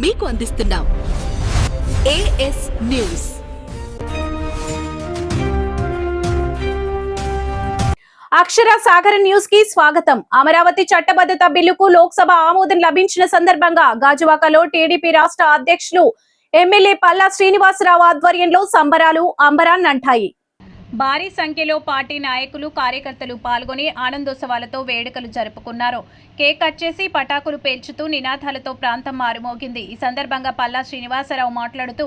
మీకు అందిస్తున్నాం AS news. అక్షర Sagar news కి స్వాగతం. అమరావతి చట్టబద్ధత బిల్లుకు లోక్సభ ఆమోదం లభించిన సందర్భంగా గాజువాకలో టీడీపీ రాష్ట్ర అధ్యక్షులు ఎమ్మెల్యే పల్లా శ్రీనివాసరావు ఆధ్వర్యంలో సంబరాలు అంబరాన్నంటాయి. భారీ సంఖ్యలో పార్టీ నాయకులు కార్యకర్తలు పాల్గొని ఆనందోత్సవాలతో వేడుకలు జరుపుకున్నారు. కేక్ కట్ చేసి పటాకులు పేల్చుతూ నినాదాలతో ప్రాంతం మారుమోగింది. ఈ సందర్భంగా పల్లా శ్రీనివాసరావు మాట్లాడుతూ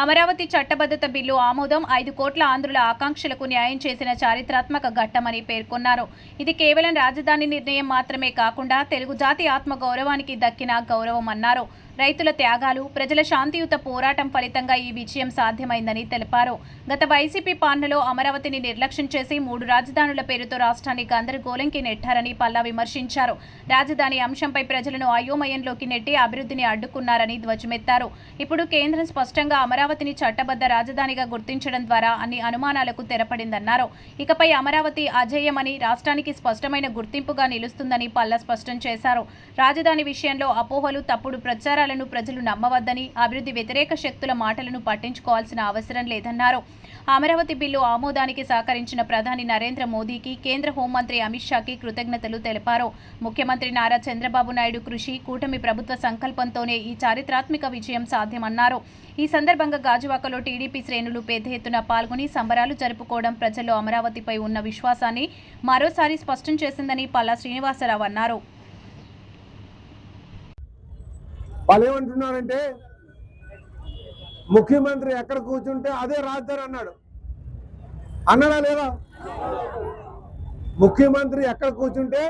అమరావతి చట్టబద్ధత బిల్లు ఆమోదం 5 కోట్ల ఆంధ్రుల ఆకాంక్షలకు న్యాయం చేసిన చారిత్రాత్మక ఘట్టమని పేర్కొన్నారు. ఇది కేవలం రాజధాని నిర్ణయం మాత్రమే కాకుండా తెలుగు జాతి ఆత్మ గౌరవానికి దక్కిన గౌరవమన్నారు. రైతుల త్యాగాలు, ప్రజల శాంతియుత పోరాటం ఫలితంగా ఈ విజయం సాధ్యమైందని తెలిపారు. గత వైసీపీ పాలనలో అమరావతిని నిర్లక్ష్యం చేసి 3 రాజధానుల పేరుతో రాష్ట్రాన్ని గందరగోళంకి నెట్టారని పల్లా విమర్శించారు. రాజధాని అంశంపై ప్రజలను అయోమయంలోకి నెట్టి అభివృద్ధిని అడ్డుకున్నారని ధ్వజమెత్తారు. ఇప్పుడు కేంద్రం స్పష్టంగా అమరావతిని చట్టబద్ధ రాజధానిగా గుర్తించడం ద్వారా అన్ని అనుమానాలకు తెరపడిందన్నారు. ఇకపై అమరావతి అజేయమని, రాష్ట్రానికి స్పష్టమైన గుర్తింపుగా నిలుస్తుందని పల్లా స్పష్టం చేశారు. రాజధాని విషయంలో అపోహలు, తప్పుడు ప్రచారాలను ప్రజలు నమ్మవద్దని, అభివృద్ధి వ్యతిరేక శక్తుల మాటలను పట్టించుకోవాల్సిన అవసరం లేదన్నారు. అమరావతి బిల్లు ఆమోదానికి సహకరించిన ప్రధాని నరేంద్ర మోదీకి, కేంద్ర హోంమంత్రి అమిత్ షాకి కృతజ్ఞతలు తెలిపారు. ముఖ్యమంత్రి నారా చంద్రబాబు నాయుడు కృషి, కూటమి ప్రభుత్వ సంకల్పంతోనే ఈ చారిత్రాత్మక విజయం సాధ్యమన్నారు. ఈ సందర్భంగా గాజువాకలో టీడీపీ శ్రేణులు పెద్ద ఎత్తున పాల్గొని సంబరాలు జరుపుకోవడం ప్రజల్లో అమరావతిపై ఉన్న విశ్వాసాన్ని మరోసారి స్పష్టం చేసిందని పల్లా శ్రీనివాసరావు అన్నారు. వాళ్ళు ఏమంటున్నారంటే ముఖ్యమంత్రి ఎక్కడ కూర్చుంటే అదే రాజధాని అన్నాడా లేదా? ముఖ్యమంత్రి ఎక్కడ కూర్చుంటే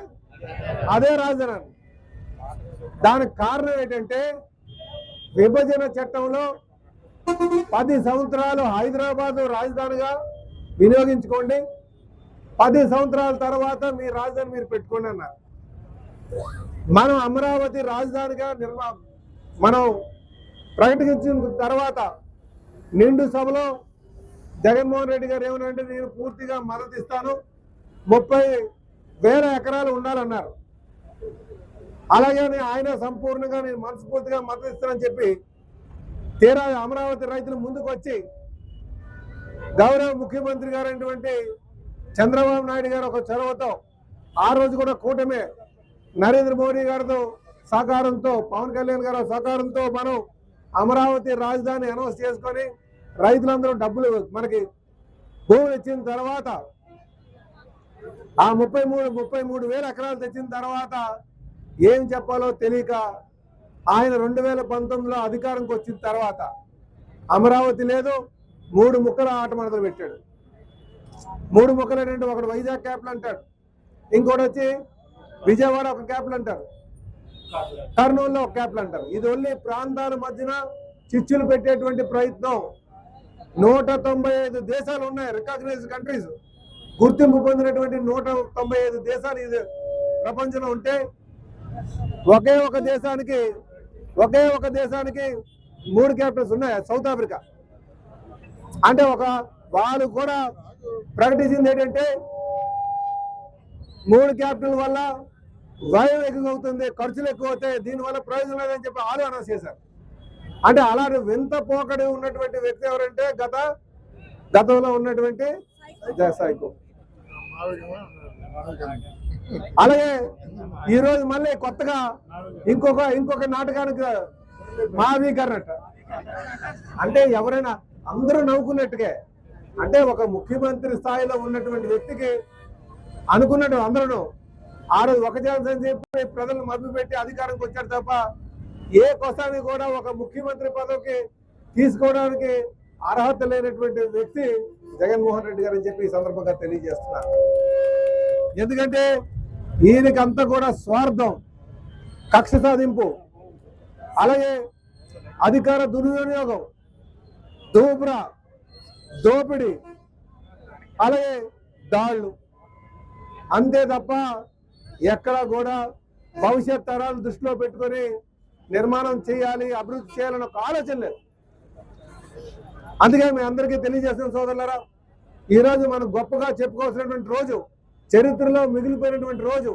అదే రాజధాని. దానికి కారణం ఏంటంటే విభజన చట్టంలో 10 సంవత్సరాలు హైదరాబాద్ రాజధానిగా వినియోగించుకోండి, 10 సంవత్సరాల తర్వాత మీ రాజధాని మీరు పెట్టుకోండి అన్నారు. మనం అమరావతి రాజధానిగా మనం ప్రకటించిన తర్వాత నిండు సభలో జగన్మోహన్ రెడ్డి గారు ఏమన్నారంటే నేను పూర్తిగా మద్దతు ఇస్తాను, 30,000 ఎకరాలు ఉండాలన్నారు. అలాగే ఆయన సంపూర్ణంగా నేను మనస్ఫూర్తిగా మద్దతు ఇస్తానని చెప్పి తీరా అమరావతి రైతులు ముందుకు వచ్చి గౌరవ ముఖ్యమంత్రి గారు అయినటువంటి చంద్రబాబు నాయుడు గారు ఒక చొరవతో, ఆ రోజు కూడా కూటమే నరేంద్ర మోడీ గారితో సహకారంతో, పవన్ కళ్యాణ్ గారి సహకారంతో మనం అమరావతి రాజధాని అనౌన్స్ చేసుకొని రైతులందరూ డబ్బులు మనకి భూములు ఇచ్చిన తర్వాత ఆ 33,000 ఎకరాలు తెచ్చిన తర్వాత ఏం చెప్పాలో తెలియక ఆయన 2019లో అధికారంకి వచ్చిన తర్వాత అమరావతి లేదు, 3 ముక్కల ఆట మొదలు పెట్టాడు. 3 ముక్కలు ఏంటంటే ఒకటి వైజాగ్ క్యాపిటల్ అంటాడు, ఇంకోటి వచ్చి విజయవాడ ఒక క్యాపిటల్ అంటారు, కర్నూలులో ఒక క్యాపిటల్ అంటారు. ఇది ఓన్లీ ప్రాంతాల మధ్యన చిచ్చులు పెట్టేటువంటి ప్రయత్నం. 195 దేశాలు ఉన్నాయి, రికగ్నైజ్డ్ కంట్రీస్, గుర్తింపు పొందినటువంటి 195 దేశాలు ఇది ప్రపంచంలో ఉంటే ఒకే ఒక దేశానికి 3 క్యాపిటల్స్ ఉన్నాయి. సౌత్ ఆఫ్రికా అంటే వాళ్ళు కూడా ప్రకటించింది ఏంటంటే 3 క్యాపిటల్ వల్ల వ్యయం ఎక్కువ అవుతుంది, ఖర్చులు ఎక్కువ అవుతాయి, దీనివల్ల ప్రయోజనం లేదని చెప్పి వాళ్ళు అనౌన్స్ చేశారు. అంటే అలాంటి వింత పోకడి ఉన్నటువంటి వ్యక్తి ఎవరంటే గతంలో ఉన్నటువంటి సైకో. అలాగే ఈరోజు మళ్ళీ కొత్తగా ఇంకొక నాటకానికి మావీకరణట. అంటే ఎవరైనా అందరూ నవ్వుకున్నట్టుగా, అంటే ఒక ముఖ్యమంత్రి స్థాయిలో ఉన్నటువంటి వ్యక్తికి అనుకున్నట్టు అందరూ ఆ రోజు ఒక ఛాన్స్ అని చెప్పి ప్రజలను మభ్యపెట్టి అధికారంకి వచ్చారు తప్ప ఏ కోసాన్ని కూడా ఒక ముఖ్యమంత్రి పదవికి తీసుకోవడానికి అర్హత లేనటువంటి వ్యక్తి జగన్మోహన్ రెడ్డి గారు అని చెప్పి ఈ సందర్భంగా తెలియజేస్తున్నారు. ఎందుకంటే ఈయనకంతా కూడా స్వార్థం, కక్ష సాధింపు, అలాగే అధికార దుర్వినియోగం, దోపిడీ, అలాగే దాళ్ళు, అంతే తప్ప ఎక్కడా కూడా భవిష్యత్ తరాలు దృష్టిలో పెట్టుకొని నిర్మాణం చేయాలి, అభివృద్ధి చేయాలని ఒక ఆలోచన లేదు. అందుకే మీ అందరికీ తెలియజేస్తున్న సోదరులారా, ఈరోజు మనం గొప్పగా చెప్పుకోవాల్సినటువంటి రోజు, చరిత్రలో మిగిలిపోయినటువంటి రోజు.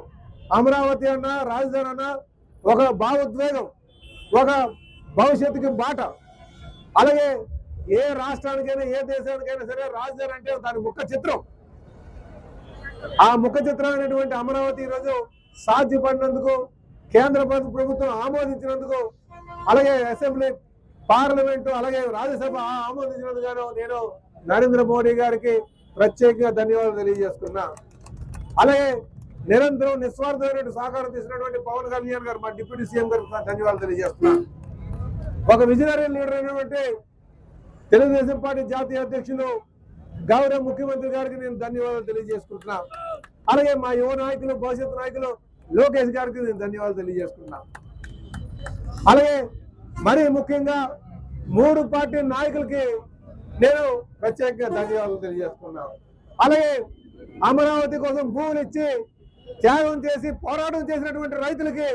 అమరావతి అన్నా రాజధాని అన్నా ఒక భావోద్వేగం, ఒక భవిష్యత్తుకి బాట. అలాగే ఏ రాష్ట్రానికైనా ఏ దేశానికైనా సరే రాజధాని అంటే దాని ముఖ చిత్రం. ఆ ముఖ చిత్రమైనటువంటి అమరావతి ఈరోజు సాధ్యపడినందుకు, కేంద్ర ప్రభుత్వం ఆమోదించినందుకు, అలాగే అసెంబ్లీ, పార్లమెంటు, అలాగే రాజ్యసభ ఆమోదించినందుకు నేను నరేంద్ర మోడీ గారికి ప్రత్యేకంగా ధన్యవాదాలు తెలియజేస్తున్నా. అలాగే నిరంతరం నిస్వార్థమైన సహకారం తీసినటువంటి పవన్ కళ్యాణ్ గారు, మా డిప్యూటీ సీఎం గారికి ధన్యవాదాలు తెలియజేస్తున్నా. ఒక విజనరీ లీడర్ అయినటువంటి తెలుగుదేశం పార్టీ జాతీయ అధ్యక్షులు గౌరవ ముఖ్యమంత్రి గారికి నేను ధన్యవాదాలు తెలియజేసుకుంటున్నా. అలాగే మా యువ నాయకులు, భవిష్యత్ నాయకులు లోకేష్ గారికి నేను ధన్యవాదాలు తెలియజేసుకున్నా. అలాగే మరి ముఖ్యంగా 3 పార్టీ నాయకులకి నేను ప్రత్యేకంగా ధన్యవాదాలు తెలియజేసుకున్నాను. అలాగే అమరావతి కోసం భూములు ఇచ్చి త్యాగం చేసి పోరాటం చేసినటువంటి రైతులకి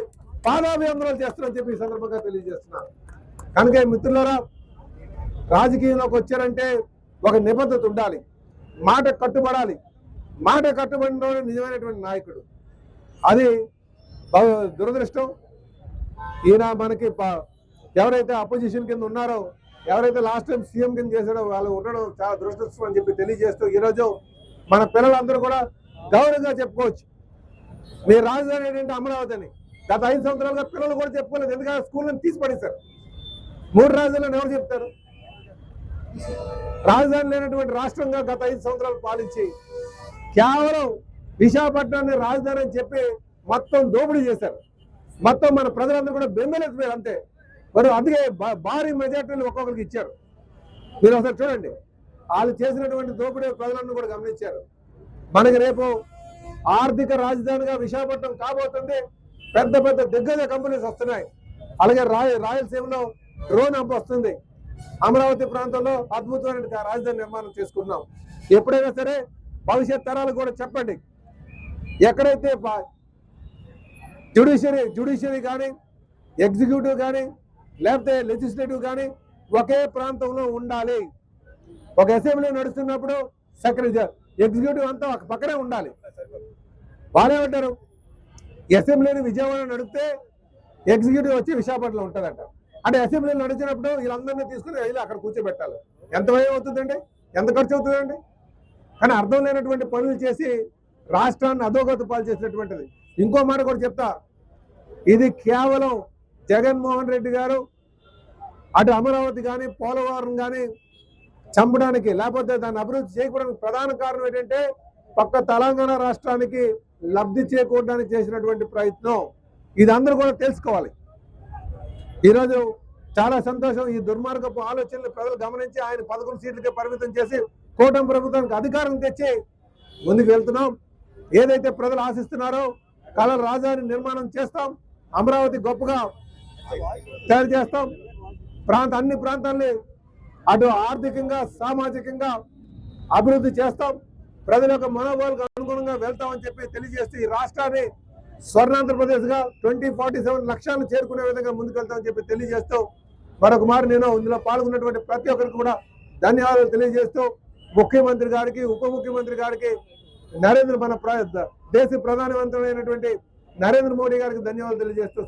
పాదాభివందనాలు చేస్తున్నారని చెప్పి ఈ సందర్భంగా తెలియజేస్తున్నాను. కనుక మిత్రులారా, రాజకీయంలోకి వచ్చారంటే ఒక నిబద్ధత ఉండాలి, మాట కట్టుబడాలి. మాట కట్టుబడిన నిజమైనటువంటి నాయకుడు. అది దురదృష్టం. ఈయన మనకి ఎవరైతే అపోజిషన్ కింద ఉన్నారో, ఎవరైతే లాస్ట్ టైం సీఎం కింద చేశాడో వాళ్ళు ఉండడం చాలా దురదృష్టం అని చెప్పి తెలియజేస్తూ ఈరోజు మన పిల్లలందరూ కూడా గౌరవంగా చెప్పుకోవచ్చు, మీ రాజధాని ఏంటంటే అమరావతి అని. గత 5 సంవత్సరాలుగా పిల్లలు కూడా చెప్పుకోలేదు, ఎందుకంటే స్కూళ్ళని తీసి పడేశారు. 3 రాజధానులను ఎవరు చెప్తారు? రాజధాని లేనటువంటి రాష్ట్రంగా గత 5 సంవత్సరాలు పాలించి కేవలం విశాఖపట్నాన్ని రాజధాని అని చెప్పి మొత్తం దోపిడీ చేశారు. మొత్తం మన ప్రజలందరూ కూడా బెంబేలెత్తిపోయారు అంతే. మరి అందుకే భారీ మెజార్టీలు ఒక్కొక్కరికి ఇచ్చారు. మీరు ఒకసారి చూడండి, వాళ్ళు చేసినటువంటి దోపిడీ ప్రజలందరూ కూడా గమనించారు. మనకి రేపు ఆర్థిక రాజధానిగా విశాఖపట్నం కాబోతుంది. పెద్ద పెద్ద దిగ్గజ కంపెనీస్ వస్తున్నాయి. అలాగే రాయలసీమలో డ్రోన్ హబ్ వస్తుంది. అమరావతి ప్రాంతంలో అద్భుతమైన రాజధాని నిర్మాణం చేసుకున్నాం. ఎప్పుడైనా సరే భవిష్యత్ తరాలకు కూడా చెప్పండి, ఎక్కడైతే జ్యుడిషియరీ కానీ, ఎగ్జిక్యూటివ్ కానీ, లేకపోతే లెజిస్లేటివ్ కానీ ఒకే ప్రాంతంలో ఉండాలి. ఒక అసెంబ్లీ నడుస్తున్నప్పుడు ఎగ్జిక్యూటివ్ అంతా ఒక పక్కనే ఉండాలి. వాళ్ళేమంటారు, అసెంబ్లీని విజయవాడ నడిపితే ఎగ్జిక్యూటివ్ వచ్చి విశాఖపట్నంలో ఉంటుందంట. అంటే అసెంబ్లీలు నడిచినప్పుడు వీళ్ళందరినీ తీసుకుని వెళ్ళి అక్కడ కూర్చోబెట్టాలి. ఎంత వ్యయం అవుతుందండి, ఎంత ఖర్చు అవుతుందండి? కానీ అర్థం లేనటువంటి పనులు చేసి రాష్ట్రాన్ని అధోగతి పాలు చేసినటువంటిది. ఇంకో మాట కూడా చెప్తా, ఇది కేవలం జగన్మోహన్ రెడ్డి గారు అటు అమరావతి కానీ, పోలవరం కానీ చంపడానికి, లేకపోతే దాన్ని అభివృద్ధి చేయకపోవడానికి ప్రధాన కారణం ఏంటంటే పక్క తెలంగాణ రాష్ట్రానికి లబ్ధి చేకూరడానికి చేసినటువంటి ప్రయత్నం. ఇది అందరూ కూడా తెలుసుకోవాలి. ఈరోజు చాలా సంతోషం, ఈ దుర్మార్గపు ఆలోచనలు ప్రజలు గమనించి ఆయన 11 సీట్లకే పరిమితం చేసి కూటమి ప్రభుత్వానికి అధికారం తెచ్చి ముందుకు వెళ్తున్నాం. ఏదైతే ప్రజలు ఆశిస్తున్నారో కళల రాజధాని నిర్మాణం చేస్తాం, అమరావతి గొప్పగా తయారు చేస్తాం, అన్ని ప్రాంతాలని అటు ఆర్థికంగా, సామాజికంగా అభివృద్ధి చేస్తాం, ప్రజల యొక్క మనోభావాలకు అనుగుణంగా వెళ్తామని చెప్పి తెలియజేస్తూ ఈ రాష్ట్రాన్ని స్వర్ణాంధ్రప్రదేశ్ గా 2047 లక్ష్యాలను చేరుకునే విధంగా ముందుకెళ్తామని చెప్పి తెలియజేస్తూ మరొక మారు నేను ఇందులో పాల్గొన్నటువంటి ప్రతి ఒక్కరికి కూడా ధన్యవాదాలు తెలియజేస్తూ ముఖ్యమంత్రి గారికి, ఉప ముఖ్యమంత్రి గారికి, మన దేశ ప్రధానమంత్రి అయినటువంటి నరేంద్ర మోడీ గారికి ధన్యవాదాలు తెలియజేస్తూ